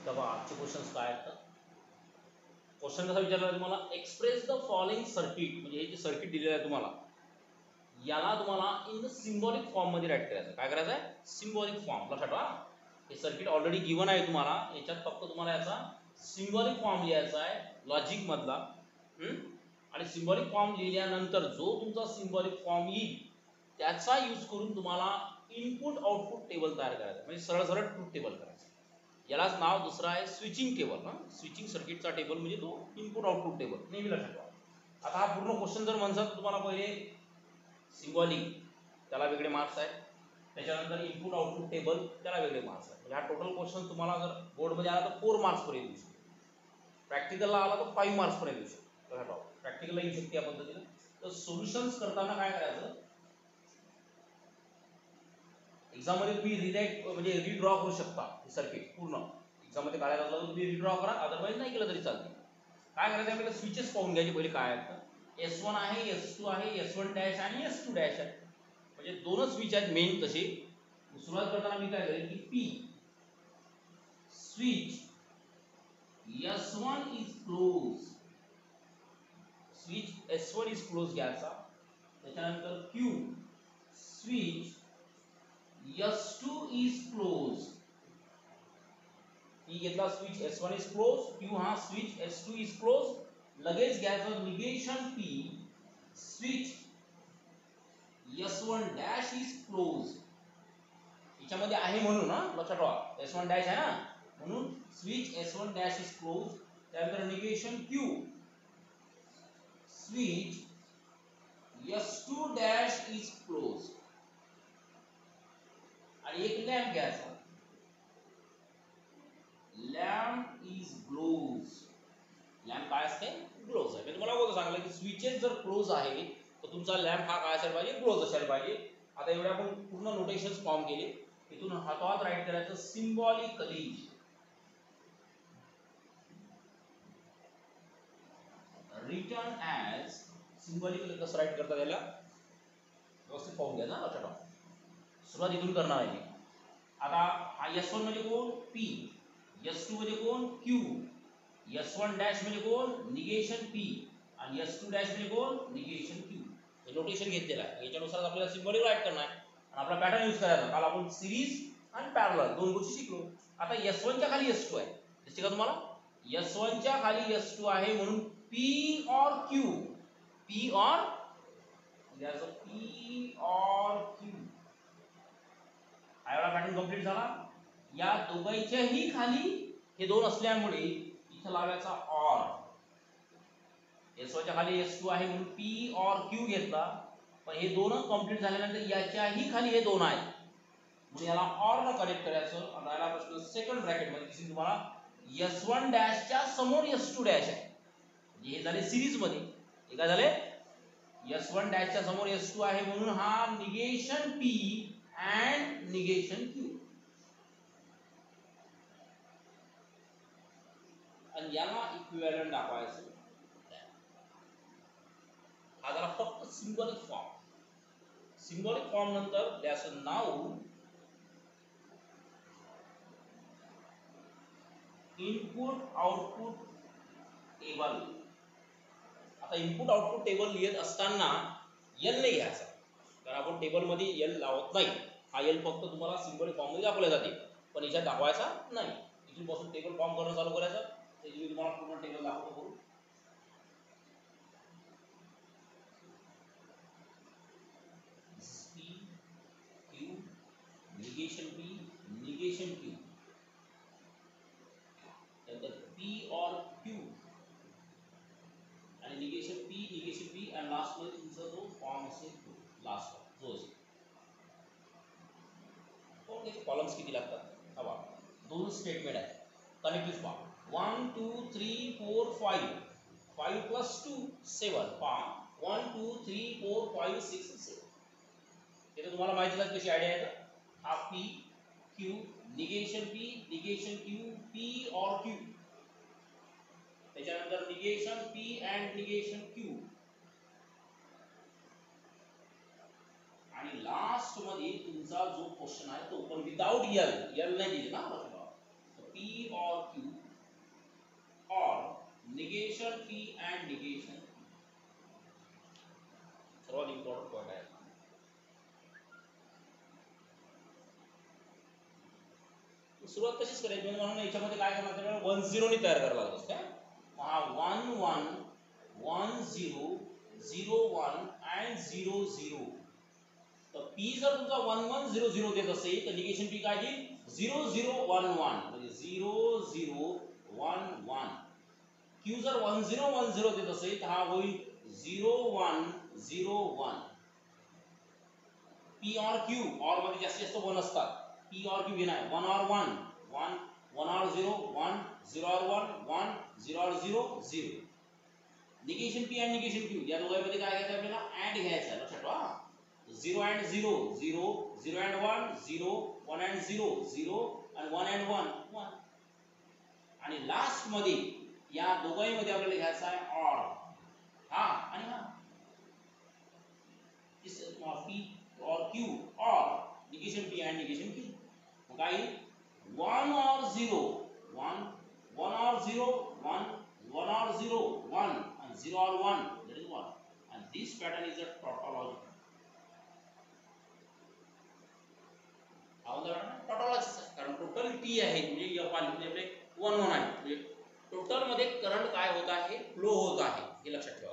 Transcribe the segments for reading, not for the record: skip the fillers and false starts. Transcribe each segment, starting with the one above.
तेव्हा आजचे क्वेश्चन्स काय आहेत? क्वेश्चन कसा विचारला तुम्हाला, एक्सप्रेस द फॉलोइंग सर्किट, म्हणजे हे जे सर्किट दिलेलं आहे तुम्हाला, याला तुम्हाला इन द सिम्बॉलिक फॉर्म मध्ये राईट करायचं. काय करायचं आहे? Symbolic form. लक्षात ठेवा, हे सर्किट ऑलरेडी गिवन आहे तुम्हाला, याच्यात फक्त तुम्हाला याचा सिम्बॉलिक फॉर्म लिहायचा आहे लॉजिक मधला. आणि सिम्बॉलिक फॉर्म लिहिल्यानंतर जो तुमचा सिम्बॉलिक फॉर्म येईल त्याचा यूज करून तुम्हाला इनपुट आउटपुट टेबल तयार करायचा, म्हणजे सरळ सरळ ट्रूथ टेबल करायचं. यालाच नाव दुसरं आहे स्विचिंग टेबल. स्विचिंग सर्किटचा टेबल म्हणजे तो इनपुट आउटपुट टेबल, नेहमी लक्षात ठेवा. आता हा पूर्ण क्वेश्चन जर म्हणसाल तर तुम्हाला पहिले सिम्बॉलिक त्याला वेगळे मार्क्स आहेत, त्याच्यानंतर इनपुट आउटपुट टेबल त्याला वेगळे मार्क्स आहेत. म्हणजे हा टोटल क्वेश्चन तुम्हाला जर बोर्डमध्ये आला तर 4 मार्क्स पर्यंत येऊ शकतो, प्रॅक्टिकलला आला तर 5 मार्क्स पर्यंत येऊ शकतो. लक्षात ठेवा, प्रॅक्टिकलला येऊ शकते या पद्धतीने. तर सोल्युशन्स करताना काय करायचं, एक्झाम मध्ये तुम्ही रिराईट म्हणजे रिड्रॉ करू शकता सर्किट पूर्ण. एक्झाम मध्ये काढायला असलं तर तुम्ही रिड्रॉ करा, अदरवाईज नाही केलं तरी चालते. काय करायचं, आपल्याला स्विचेस पाहून घ्यायचे पहिले काय आहेत. S1 आहे, S2 आहे, S1 डॅश आणि S2 डॅश आहे, म्हणजे दोनच स्विच आहेत मेन तसे. सुरुवात करताना मी काय करेन की P switch S1 is close, switch S1 is close घ्यायचा. त्याच्यानंतर Q switch S2 is closed. P घेतला switch S1 is closed, Q हा स्विच S2 is closed. लगेच घ्यायचं negation P switch S1 dash is closed. याच्यामध्ये आहे म्हणून लक्षात ठेवा, S1 डॅश आहे ना, म्हणून switch S1 dash is closed. त्यानंतर negation Q switch S2 dash is closed. आणि एक लॅम्प घ्यायचा, लॅम्प इज क्लोज. लॅम्प काय असते? क्लोज आहे. मी तुम्हाला अगोदर सांगितलं की स्विचेस जर क्लोज आहे तर तुमचा लॅम्प हा काय असायला पाहिजे? क्लोज असायला पाहिजे. आता एवढे आपण पूर्ण नोटेशन्स फॉर्म केले, इथून हातोहात राईट करायचं सिम्बॉलिकली. रिटर्न ॲज, सिम्बॉलिकली कसं राईट करता याला व्यवस्थित पाहून घ्या ना, लक्षात ठेवा. सुरुवात इथून करणार आहे. आता हा S1 म्हणजे कोण? P. S2 म्हणजे कोण? Q. S1 डॅश म्हणजे कोण? Negation P. आणि S2 डॅश म्हणजे कोण? Negation Q. हे नोटेशन घेतलेलं आहे, याच्यानुसार आपल्याला सिम्बॉलिक राईट करणार आहे आणि आपला पॅटर्न यूज करायचा. काल आपण सिरीज आणि पॅरलल दोन गोष्टी शिकलो. आता S1 च्या खाली S2 आहे, दिसते का तुम्हाला? S1 च्या खाली S2 आहे म्हणून P or Q, P or P or Q. हा एवढा पॅटर्न कंप्लीट झाला. या दोघांच्याही खाली हे दोन असल्यामुळे इथं लावायचा ऑर. S1 च्या खाली S2 आहे म्हणून P or Q घेतला, पण हे दोनच कंप्लीट झाल्यानंतर याच्याही खाली हे दोन आहे म्हणून याला ऑर न कनेक्ट करायचं. आणि राहिला प्रश्न सेकंड ब्रॅकेट मध्ये दिसेल तुम्हाला, S1 डॅश च्या समोर S2 डॅश आहे, म्हणजे हे झाले सिरीज मध्ये. हे काय झाले? S1 डॅश च्या समोर S2 आहे म्हणून हा negation P and negation Q. आणि याला इक्विव्हॅलंट दाखवायचं. हा झाला फक्त सिम्बॉलिक फॉर्म. सिम्बॉलिक फॉर्म नंतर द्यायचं नाव इनपुट आउटपुट टेबल. आता इनपुट आउटपुट टेबल लिहित असताना L नाही घ्यायचा, कारण आपण टेबल मध्ये L लावत नाही. हा L फक्त तुम्हाला सिम्बॉलिक फॉर्म मध्ये दाखवला जाते, पण याच्यात दाखवायचा नाही. इथून पासून टेबल फॉर्म करणं चालू करायचं. त्याची मी तुम्हाला पूर्ण टेबल दाखवतो. P Q negation P negation Q, त्यानंतर P or Q आणि निगेशन P आणि लास्ट मध्ये तुमचा जो फॉर्म असेल तो लास्ट जो असेल. कॉलम्स किती लागतात? हवा दोन स्टेटमेंट आहे कनेक्टिव्ह फॉर्म. 1 2 3 4 5 5 plus 2 7 form 1 2 3 4 5 6 7. हे तुम्हाला माहिती आहे कशी आयडिया आहे का? हा P Q negation Q P or Q, त्याच्यानंतर negation P and negation Q, आणि लास्ट मध्ये तुमचा जो क्वेश्चन आहे तो पण विदाउट L नाही दिले ना, P or Q. P and negation सर्वात इम्पॉर्टंट पॉइंट आहे. सुरुवात कशीच करायची म्हणून याच्यामध्ये काय करणार आपल्याला 1 0 ने तयार करायला लागतं काय. हा 1 1 1 0 0 1 and 0 0. तर P जर तुमचा 1 1 0 0 देत असेल तर निगेशन P काय देईल 0 0 1 1 म्हणजे 0 0 1 1. Q जर 1 0 1 0 देत असेल तर हा होईल 0 1 0 1. P or Q or मध्ये जास्तीत जास्त 1 असतात. P or Q घेणार 1 or 1 1 1 or 0 1 0 or 1 1 0 or 0 0. Negation P and negation Q या दोघांमध्ये काय घ्यायचं आपल्याला अँड घ्यायचं लक्षात ठेवा. 0 and 0 0 0 and 1 0 1 and 0 0 and 1 and 1 1. आणि लास्ट मध्ये या दोघांमध्ये आपल्याला घ्यायचा आहे ऑर हा आणि हा इस P or Q or negation P and negation Q. मग काय 1 or 0 1 1 or 0 1 1 or 0 1 and 0 or 1 that is 1 and this pattern is a tautology. Tautology कारण टोटल T आहे म्हणजे F म्हणजे आपले 1 1 आहे म्हणजे टोटल मध्ये करंट काय होत आहे फ्लो होत आहे हे लक्षात ठेवा.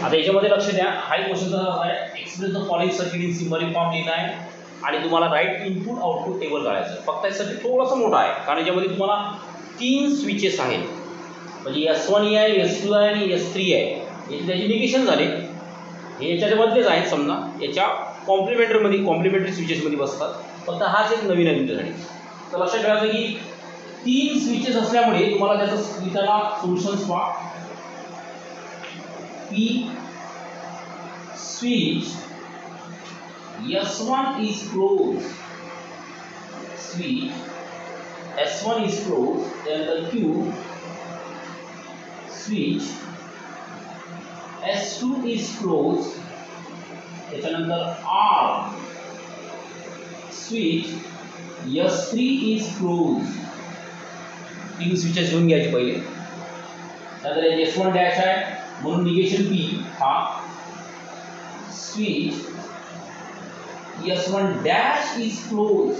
आता याच्यामध्ये लक्ष द्या हा क्वेश्चन आहे express the following circuit in symbolic form लिहिला आहे आणि तुम्हाला राईट इनपुट आउटपुट टेबल काढायचं. फक्त हे सर्किट थोडंसं मोठं आहे कारण याच्यामध्ये तुम्हाला 3 स्विचेस आहेत म्हणजे S1 आहे S2 आहे आणि S3 आहे. याची त्याचे निगेशन झाले हे याच्यामध्येच आहेत समजा याच्या कॉम्प्लिमेंटरी स्विचेसमध्ये बसतात. फक्त हाच एक नवीन आहे तुमच्यासाठी. तर लक्षात ठेवायचं की 3 स्विचेस असल्यामुळे तुम्हाला त्याचं त्याला सोल्युशन्स पहा. P switch S1 is closed, switch S1 is closed, then the Q switch S2 is closed, त्याच्यानंतर R switch S3 is closed. 3 switches घेऊन घ्यायचे पहिले. नंतर S1 डॅश आहे म्हणून निगेशन P हा switch S1 dash is close.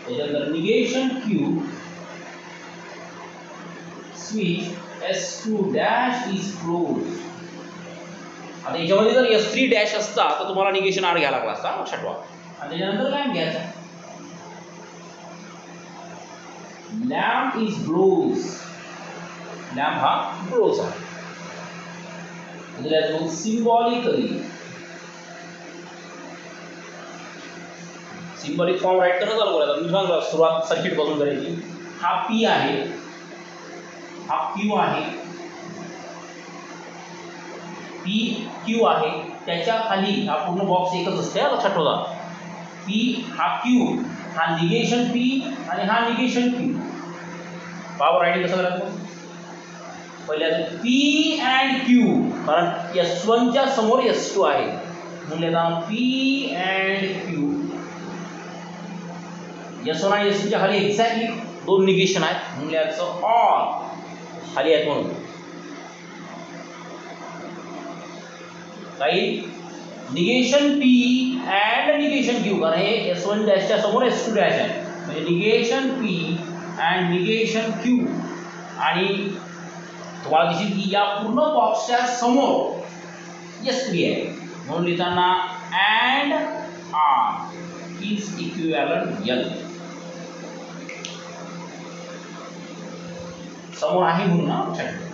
त्याच्यानंतर negation Q switch S2 dash is close. आता याच्यामध्ये जर S3 डॅश असता तर तुम्हाला निगेशन R घ्यायला लागला असता लक्षात ठेवा. आणि त्याच्यानंतर काय घ्यायचं लॅम्प इज ब्लोज. लॅम्प हा ब्लोज आहे म्हणजे सिम्बॉलिक फॉर्म राईट करणं चालू करायचं. मी सांगतो सुरुवात सर्किट पासून करायची. हा P आहे हा Q आहे P Q आहे त्याच्या खाली हा पूर्ण बॉक्स एकच असते लक्षात ठेवा. P हा Q हा निगेशन P आणि हा निगेशन Q. पॉवर रायटिंग कसं करायचं पहिल्या P and Q कारण S1 च्या समोर S2 आहे म्हणून P and Q. S1 आणि S2 च्या खाली एक्झॅक्टली 2 निगेशन आहेत म्हणून याचं ऑर खाली आहेत म्हणून काही negation P and negation Q कारण हे S1 डॅशच्या समोर S2 डॅश आहे म्हणजे negation P and negation Q. आणि तुम्हाला दिसेल की या पूर्ण बॉक्सच्या समोर S3 आहे म्हणून लिहिताना and R is equivalent L. समोर आहे म्हणून ना लक्षात ठेवा.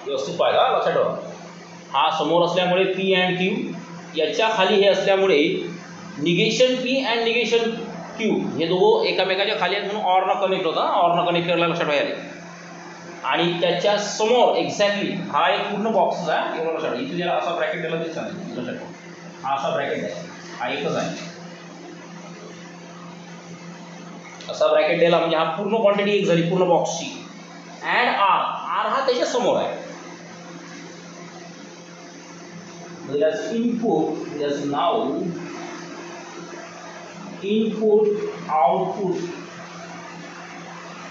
व्यवस्थित पाहिजे लक्षात ठेवा. हा समोर असल्यामुळे P and Q याच्या खाली हे असल्यामुळे negation P and negation Q हे दोघं एकामेकाच्या खाली आहेत म्हणून ऑरनं कनेक्ट होता. ऑरनं कनेक्ट करायला लक्षात ठेवायला. आणि त्याच्या समोर एक्झॅक्टली हा एक पूर्ण बॉक्स आहे. एवढं लक्षात इथे जर असा ब्रॅकेट दिला तरी चालेल. लक्षात ठेवा हा असा ब्रॅकेट आहे. हा एकच आहे. असा ब्रॅकेट दिला म्हणजे हा पूर्ण क्वांटिटी एक झाली पूर्ण बॉक्सची. Add R. आर हा त्याच्या समोर आहे. Whereas now input output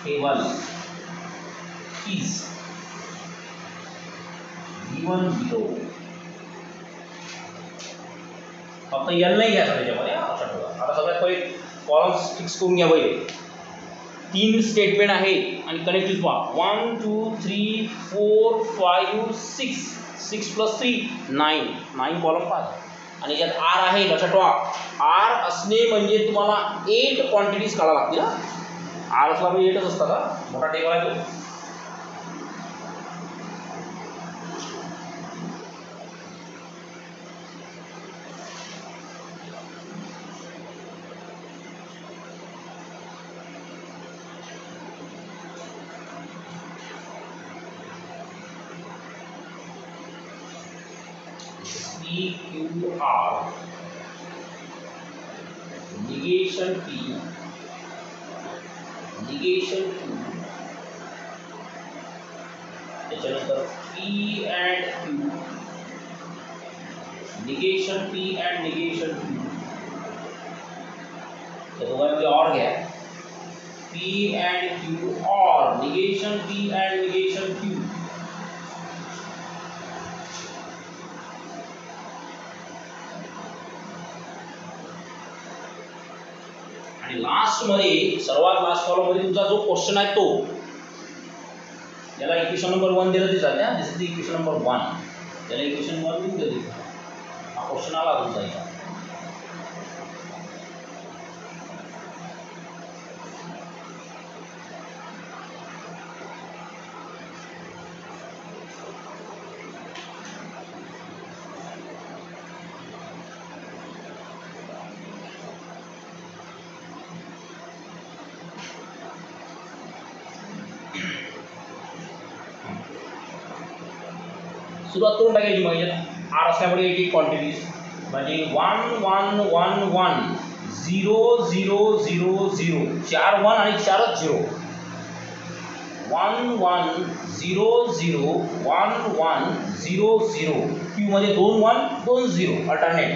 table is given below. फक्त एल नाही घ्यायचा त्याच्यामध्ये. लक्षात ठेवा. आता सगळ्यात पहिले कॉलम्स फिक्स करून घ्या. पहिले 3 स्टेटमेंट आहेत आणि कनेक्टिव्ह पहा. 1 2 3 4 5 6 6 + 3 9 कॉलम पहा. आणि यात आर आहे. लक्षात ठेवा आर असणे म्हणजे तुम्हाला 8 क्वांटिटीज काढाव्या लागतील. आर असला म्हणजे 8च असतात. का मोठा टेबल आहे तो. PQR negation P negation Q त्याच्यानंतर P and Q negation P and negation Q त्या दोघांमध्ये OR घ्या. P and Q OR negation P and negation Q. आणि लास्ट मध्ये सर्वात लास्ट कॉलम मध्ये तुमचा जो क्वेश्चन आहे तो याला इक्वेशन नंबर 1 दिलं तरी चालते. दिस इज इक्वेशन नंबर 1. याला इक्वेशन 1 देऊन दिली. हा क्वेश्चन आला तुमचा इथं. सुरुवात करून टाकायची. म्हणजे आर असल्यामुळे एक क्वांटिटीज म्हणजे 1 1 1 1 0 0 0 0 4 1 आणि 4च 0. 1 1 0 0 1 1 0 0 क्यू मध्ये 2 1 2 0 अल्टरनेट.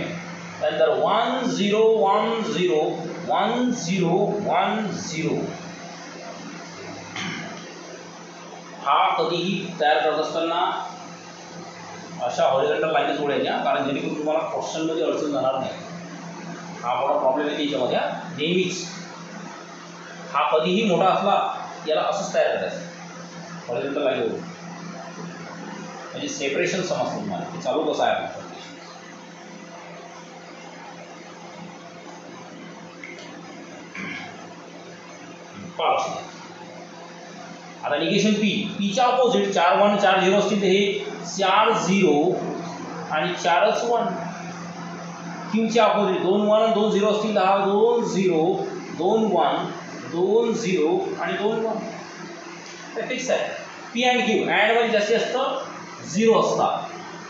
त्यानंतर 1 0 1 0 1 0 1 0. हा कधीही तयार करत असताना अशा हॉरिझॉन्टल लाईन जोडायच्या कारण जेणेकरून तुम्हाला क्वेश्चनमध्ये अडचण जाणार नाही. हा मोठा प्रॉब्लेम आहे त्याच्यामध्ये. नेहमीच हा कधीही मोठा असला याला असंच तयार करायचं हॉरिझॉन्टल लाईन जोडून म्हणजे सेपरेशन समजतं तुम्हाला चालू कसं आहे. आता निगेशन पीच्या ऑपोजिट 4 1 4 0 असतील तर हे 4 0 आणि 4च 1. क्यूच्या ऑपोजिट 2 1 2 0 असतील तर हा 2 0 2 1 2 0 आणि 2 1. ते फिक्स आहे. पी अँड क्यू अँड मध्ये जास्तीत जास्त 0 असतात.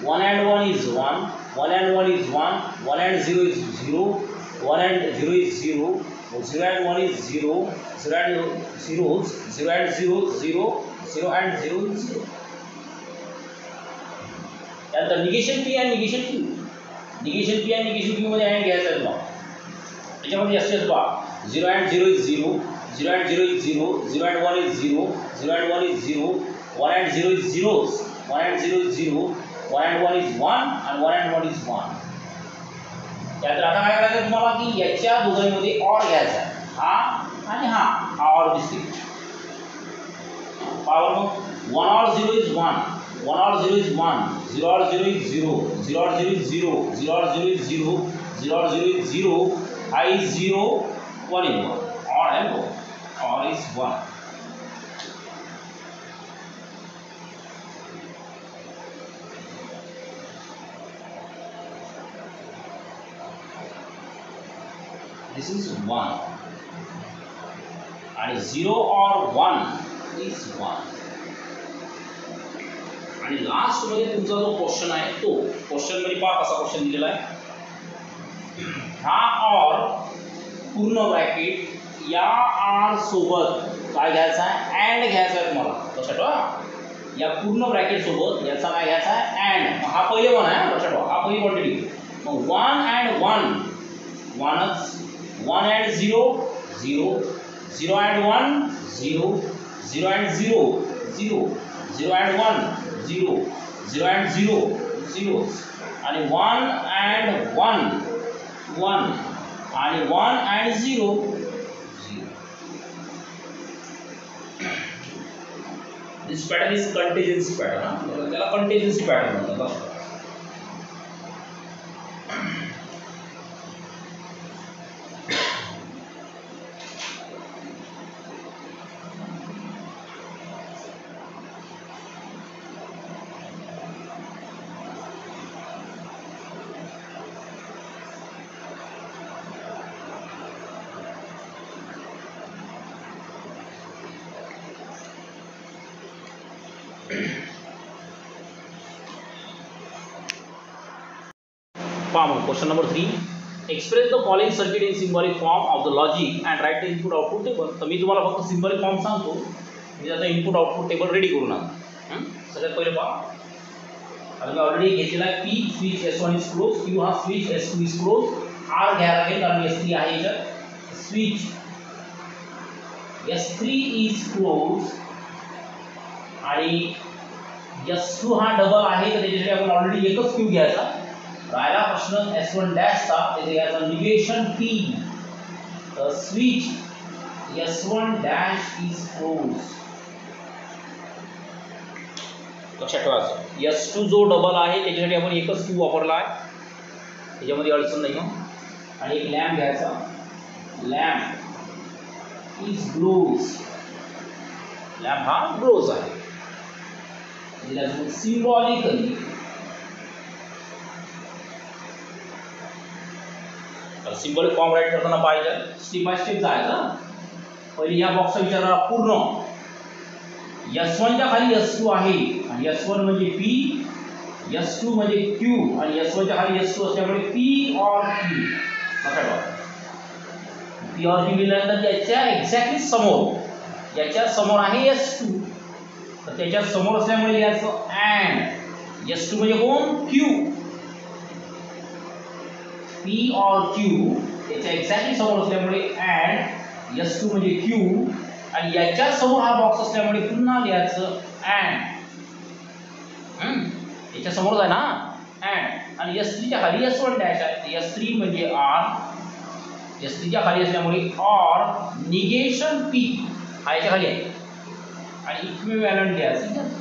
1 and 1 is 1 1 and 1 is 1 1 and 0 is 0 1 and 0 is 0 0 and 1 is 0 0 and 0 0 and 0 0 0 and 0 is 0. त्यानंतर निगेशन पी आणि निगेशन क्यू. निगेशन पी आणि निगेशन क्यू मध्ये अँड घ्यायचा आहे तुला. त्याच्यामध्ये जास्तीत जास्त पहा 0 and 0 is 0 0 and 0 is 0 0 and 1 is 0 0 and 1 is 0 1 and 0 is 0 1 and 0 is 0 1 and 1 is 1 and 1 and 1 is 1. यात आता काय करायचं तुम्हाला की याच्या दोघांमध्ये ऑर घ्यायचा. हा आणि हा ऑर दिसते. पावर मग 1 or 0 is 1 1 or 0 is 1 0 or 0 is 0 0 or 0 is 0 0 or 0 is 0 0 or 0 is 0 I is 0 1 is 1 or and 1 or is 1. This is 1 आणि 0 और 1 इज 1. आणि लास्ट मध्ये तुमचा जो क्वेश्चन आहे तो क्वेश्चन मध्ये पहा कसा क्वेश्चन दिलेला आहे. हा और पूर्ण ब्रॅकेट या आर सोबत काय घ्यायचा आहे अँड घ्यायचा आहे तुम्हाला लक्षात ठेवा. या पूर्ण ब्रॅकेट सोबत याचा काय घ्यायचा आहे अँड. हा पहिले वन आहे लक्षात ठेवा. हा पहिली क्वांटिटी. मग 1 and 1 1च 1 and 0 0 0 and 1 0 0 and 0 0 0 and 1 0 0 and 0 0 आणि 1 and 1 1 आणि 1 and 0 0. This pattern is contingency pattern. त्याला contingency pattern म्हणतात. Question number 3. Express the following circuit in symbolic form of the logic and write the input output table. तर मी तुम्हाला फक्त symbolic form सांगतो. मी त्याचा input output table ready करून आणतो. सगळ्यात पहिले पहा. आता मी ऑलरेडी घेतलेला आहे P switch S1 is close, Q हा switch S2 is close, R घ्यायला लागेल कारण S3 आहे याच्यात. स्विच S3 इज क्लोज आणि S2 हा डबल आहे तर त्याच्यासाठी आपण ऑलरेडी एकच Q घ्यायचा. राहिला प्रश्न S1 डॅशचा, त्याचे घ्यायचा निगेशन P. तर switch S1 dash is close. लक्षात ठेवायचं S2 जो डबल आहे त्याच्यासाठी आपण एकच Q वापरला आहे, त्याच्यामध्ये अडचण नाही. आणि एक लॅम्प घ्यायचा. Lamp is glows. लॅम्प हा ग्लोज आहे. सिम्बॉलिकली सिम्बॉलिक फॉर्म राईट करताना पाहिजे स्टेप बाय स्टेप जायचं. पहिले या बॉक्सचा विचार करा पूर्ण. S1 च्या खाली S2 आहे आणि S1 म्हणजे P, S2 म्हणजे Q आणि S1 च्या खाली S2 असल्यामुळे P और Q. लक्षात ठेवा. P और Q लिहिल्यानंतर याच्या एक्झॅक्टली समोर, याच्या समोर आहे S2 तर त्याच्या समोर असल्यामुळे लिहायचं अँड. S2 म्हणजे कोण Q. P और Q याच्या एक्झॅक्टली समोर असल्यामुळे अँड S2 म्हणजे Q आणि याच्या समोर हा बॉक्स असल्यामुळे पुन्हा लिहायचं अँड. याच्या समोरच आहे ना अँड. आणि S3 च्या खाली S1 डॅश आहे. S3 म्हणजे R. S3 च्या खाली असल्यामुळे और निगेशन P हा याच्या खाली आहे आणि इक्विव्हॅलंट लिहायचं.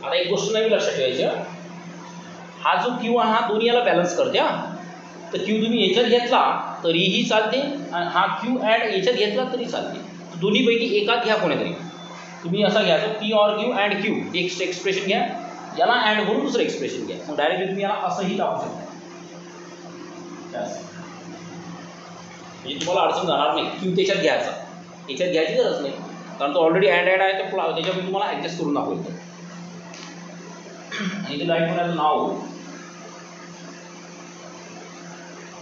आता एक गोष्ट नाही लक्षात ठेवायची. हा जो Q हा दोन्ही याला बॅलन्स करते. तर Q तुम्ही याच्यात घेतला तरीही चालते आणि हा Q ॲड याच्यात घेतला तरी चालते. दोन्हीपैकी एकात घ्या कोणीतरी. तुम्ही असा घ्यायचं P और Q अँड Q एक एक्सप्रेशन घ्या, याला अँड करून दुसरं एक्सप्रेशन घ्या. मग डायरेक्टली तुम्ही याला असंही टाकू शकता. म्हणजे तुम्हाला अडचण जाणार नाही. Q त्याच्यात घ्यायचा, याच्यात घ्यायची गरज नाही कारण तो ऑलरेडी अँड आहे तर त्याच्यामध्ये तुम्हाला ॲडजस्ट करून दाखवतो. आणि इथे लाईट म्हणायचं नाव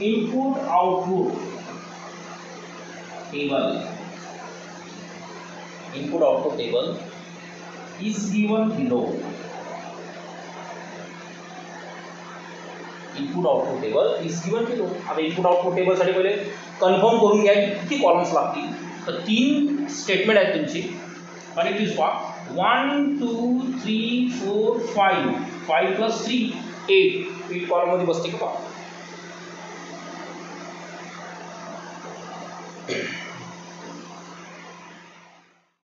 input output table. Input output table is given below. Input output table is given below. आता इनपुट आउटपुट टेबलसाठी पहिले कन्फर्म करून घ्या किती कॉलम्स लागतील. तर 3 स्टेटमेंट आहेत तुमची आणि प्लीज पहा 1 2 3 4 5 5 + 3 8 8 कॉलममध्ये बसते का पहा.